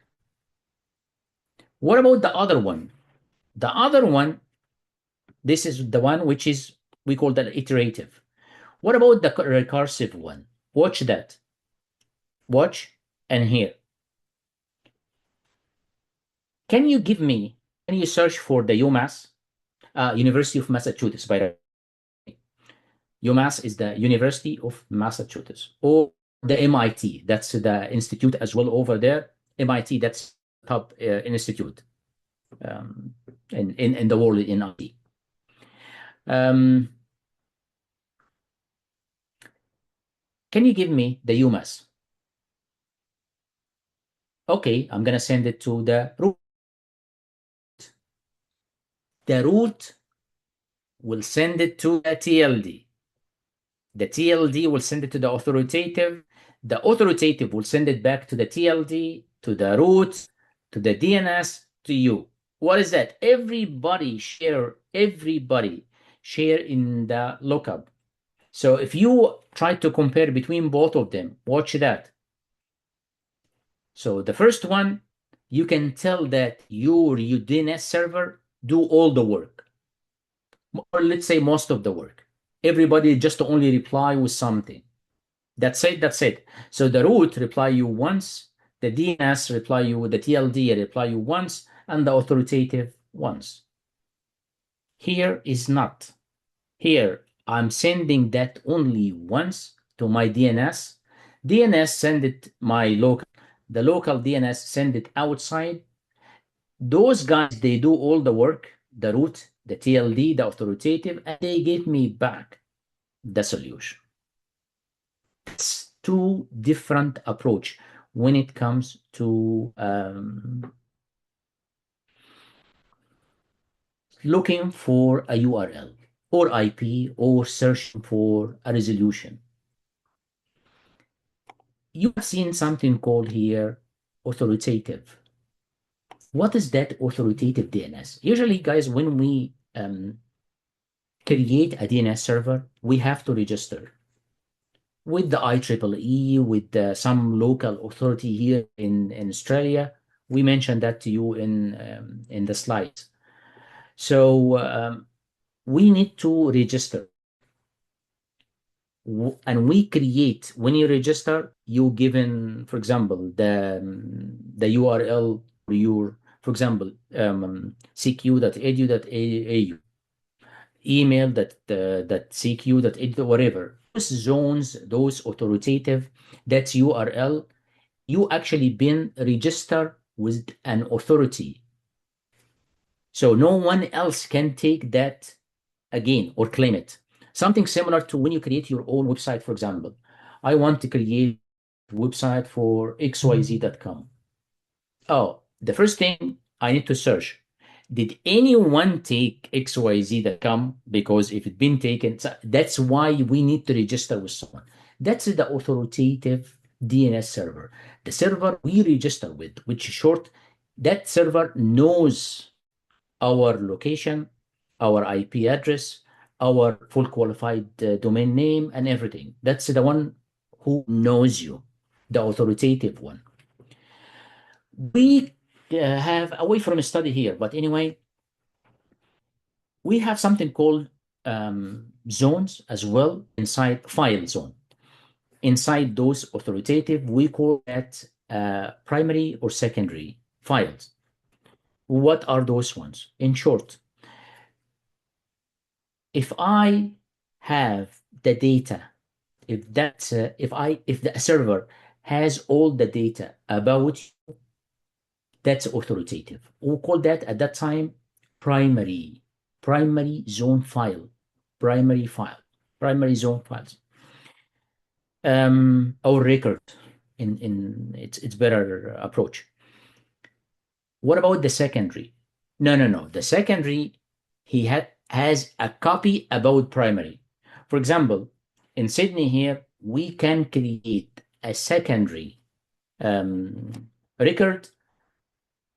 What about the other one? The other one, this is the one which is, we call that iterative. What about the recursive one? Watch that. Watch and hear. Can you give me, can you search for the UMass, University of Massachusetts, by the way. UMass is the University of Massachusetts, or the MIT, that's the institute as well over there. MIT, that's top institute in the world in IT. Can you give me the UMass? Okay, I'm gonna send it to the root. The root will send it to the TLD. The TLD will send it to the authoritative. The authoritative will send it back to the TLD, to the root, to the DNS, to you. What is that? Everybody share in the lookup. So if you try to compare between both of them, watch that. So the first one, you can tell that your DNS server do all the work, or let's say most of the work. Everybody just only reply with something. That's it, that's it. So the root reply you once, the DNS reply you, the TLD reply you once, and the authoritative once. Here is not. Here, I'm sending that only once to my DNS. DNS send it my local, the local DNS send it outside. Those guys, they do all the work, the root, the TLD, the authoritative, and they give me back the solution. It's two different approach when it comes to looking for a URL or IP or searching for a resolution. You have seen something called here authoritative. What is that authoritative DNS? Usually, guys, when we create a DNS server, we have to register with the IEEE, with some local authority here in Australia. We mentioned that to you in the slides. So we need to register. And we create, when you register, you given, for example, the URL for your, for example, cq.edu.au, email that cq.edu, whatever. Those zones, those authoritative, that's URL, you actually been registered with an authority. So no one else can take that again or claim it. Something similar to when you create your own website, for example. I want to create a website for xyz.com. Oh, the first thing I need to search, did anyone take xyz.com? Because if it's been taken, that's why we need to register with someone. That's the authoritative DNS server. The server we register with, which is short, that server knows our location, our IP address, our full qualified domain name, and everything. That's the one who knows you, the authoritative one. We have away from a study here, but anyway, we have something called zones as well inside file zone. Inside those authoritative, we call that primary or secondary files. What are those ones? In short, if I have the data, if the server has all the data about you, that's authoritative. We call that at that time primary zone file, primary zone files, or record. In it's better approach. What about the secondary? No. The secondary, has a copy about primary. For example, in Sydney here, we can create a secondary record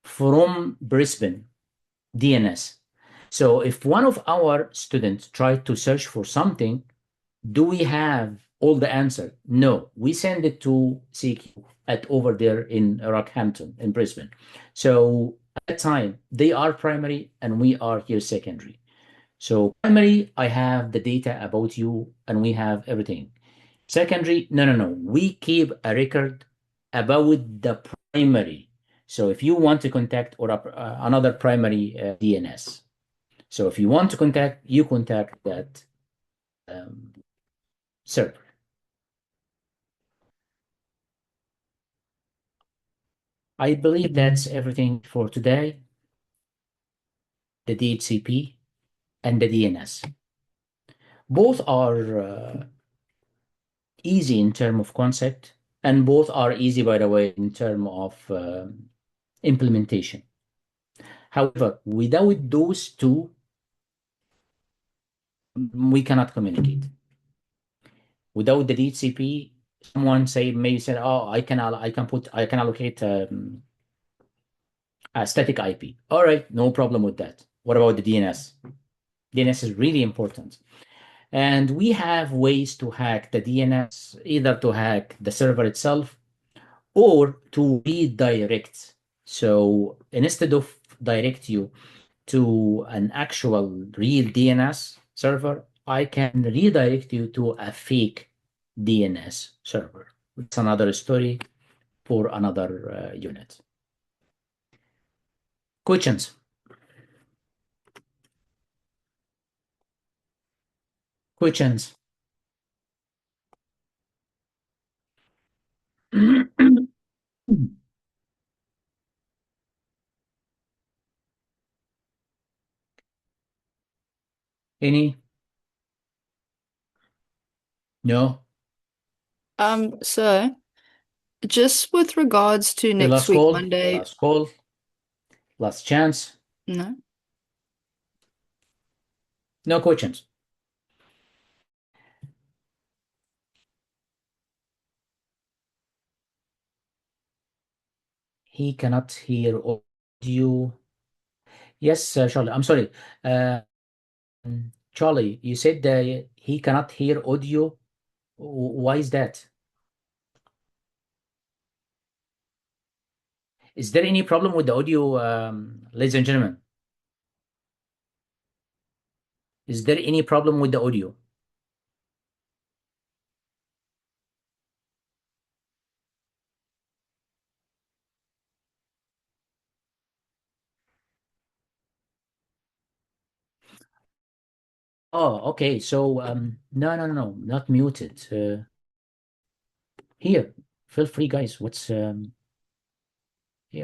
from Brisbane DNS. So if one of our students tried to search for something, do we have all the answer? No, we send it to CQ at over there in Rockhampton in Brisbane. So at that time, they are primary and we are here secondary. So primary, I have the data about you and we have everything. Secondary, no. We keep a record about the primary. So if you want to contact or another primary DNS. So if you want to contact, you contact that server. I believe that's everything for today. The DHCP and the DNS. Both are easy in terms of concept, and both are easy, by the way, in terms of implementation. However, without those two, we cannot communicate. Without the DHCP, someone maybe said, "Oh, I can allocate a static IP." All right, no problem with that. What about the DNS? DNS is really important. And we have ways to hack the DNS, either to hack the server itself or to redirect. So instead of direct you to an actual real DNS server, I can redirect you to a fake DNS server. It's another story for another unit. Questions? Questions? Any? No? So just with regards to Okay, next last week, call, Monday, last call, last chance. no? No questions. He cannot hear audio. Yes, Charlie, I'm sorry. Uh, Charlie, you said he cannot hear audio. Why is that? Is there any problem with the audio, ladies and gentlemen? Is there any problem with the audio? Oh, okay. So, no, not muted. Here, feel free, guys. What's here?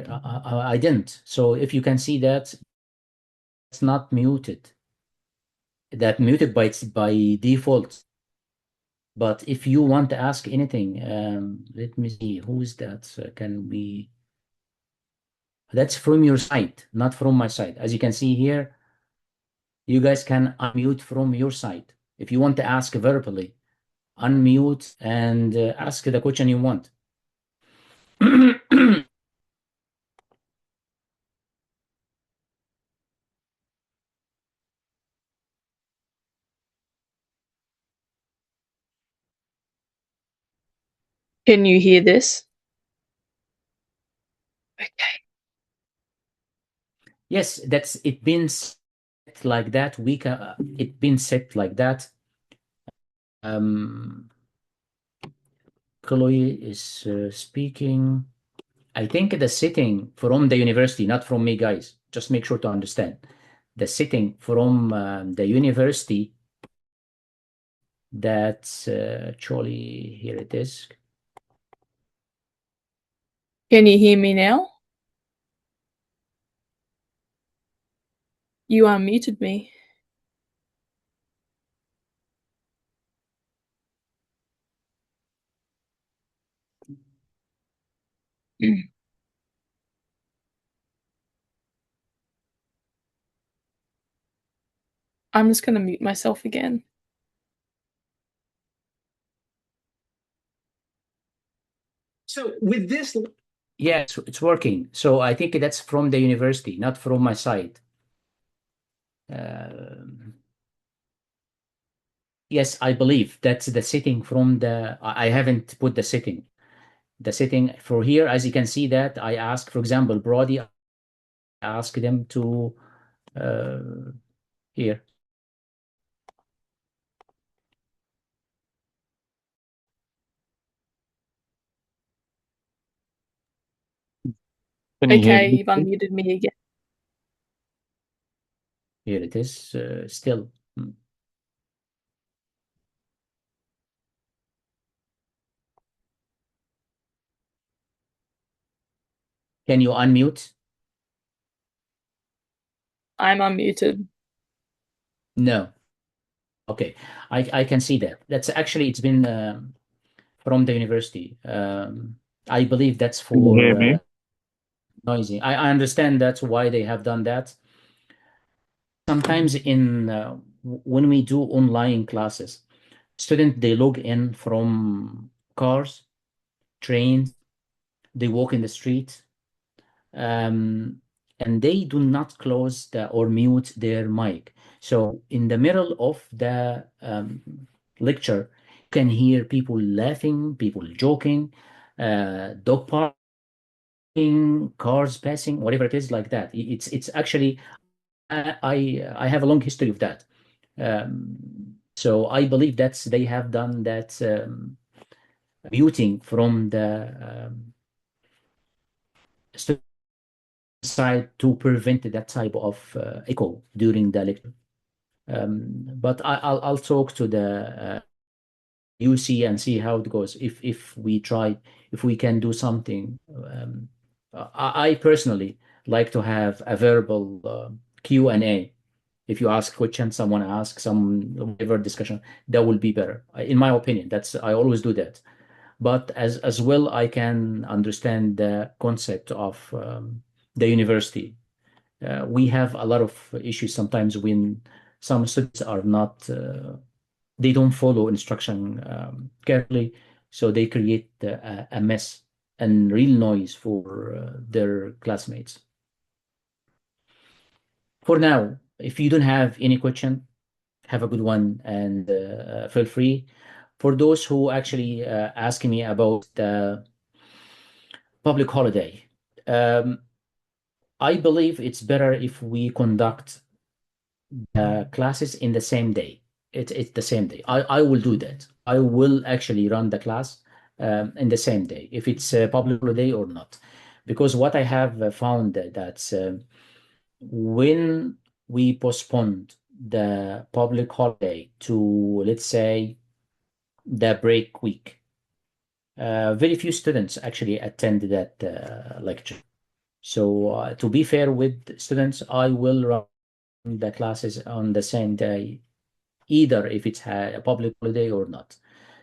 I didn't. So if you can see that, it's not muted. That muted by default. But if you want to ask anything, let me see. Who is that? Can we? That's from your side, not from my side. As you can see here, you guys can unmute from your side. If you want to ask verbally, unmute and ask the question you want. Can you hear this? Okay. Yes, that's it been set like that. We can it been set like that. Um, Chloe is speaking. I think the setting from the university, not from me, guys. Just make sure to understand. The setting from the university, that's actually, here it is. Can you hear me now? You unmuted me. I'm just gonna mute myself again. So with this, yes, it's working. So I think that's from the university, not from my side. Yes, I believe that's the setting from the. I haven't put the setting. The setting for here, as you can see that I ask, for example, Brody, I ask them to uh, here. Can you hear Okay, me? you've unmuted me again. Here it is still. Can you unmute? I'm unmuted. No. Okay, I can see that. That's actually it's been from the university. I believe that's Can you for hear me? noisy. I understand that's why they have done that. Sometimes in when we do online classes, students they log in from cars, trains, they walk in the street, um, and they do not close or mute their mic. So in the middle of the lecture, you can hear people laughing, people joking, dog barking, cars passing, whatever it is like that. It's actually I have a long history of that. So I believe that's they have done that muting from the student side to prevent that type of echo during the lecture. But I'll talk to the UC and see how it goes. If we try, if we can do something. I personally like to have a verbal Q&A. If you ask question, someone asks some whatever discussion, that will be better. In my opinion, that's I always do that. But as well, I can understand the concept of the university. We have a lot of issues sometimes when some students are not they don't follow instruction carefully, so they create a mess and real noise for their classmates. For now, if you don't have any question, have a good one and feel free. For those who actually asking me about the public holiday, um, I believe it's better if we conduct classes in the same day. It's the same day. I will do that. I will actually run the class in the same day, if it's a public holiday or not. Because what I have found that when we postponed the public holiday to, let's say, the break week, very few students actually attend that lecture. So to be fair with students, I will run the classes on the same day, either if it's a public holiday or not.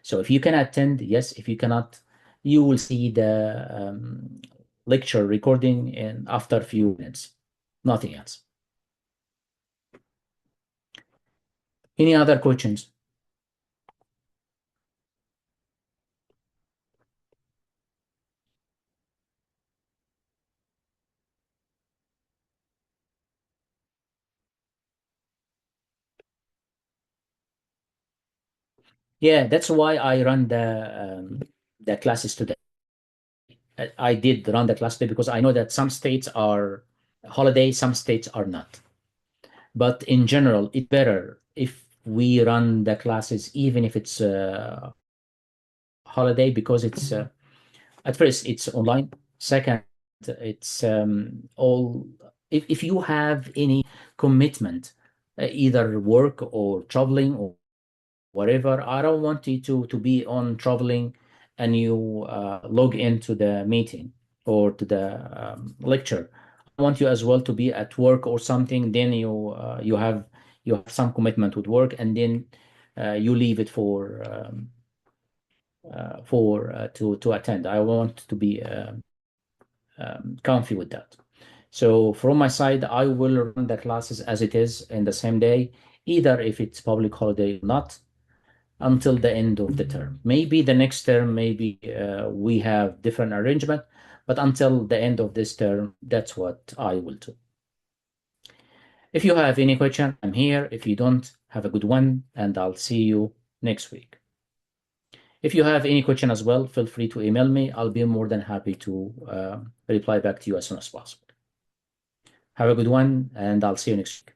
So if you can attend, yes. If you cannot, you will see the lecture recording in after a few minutes. Nothing else. Any other questions? Yeah, that's why I run the the classes today. I did run the class today because I know that some states are holiday, some states are not. But in general, it's better if we run the classes even if it's holiday, because it's at first it's online. Second, it's all if you have any commitment, either work or traveling or whatever, I don't want you to be on traveling and you log into the meeting or to the lecture. I want you as well to be at work or something. Then you have some commitment with work, and then you leave it to attend. I want to be comfy with that. So from my side, I will run the classes as it is in the same day, either if it's public holiday or not, until the end of the term. Maybe the next term, maybe we have different arrangement, but until the end of this term, that's what I will do. If you have any question, I'm here. If you don't, have a good one, and I'll see you next week. If you have any question as well, feel free to email me. I'll be more than happy to reply back to you as soon as possible. Have a good one, and I'll see you next week.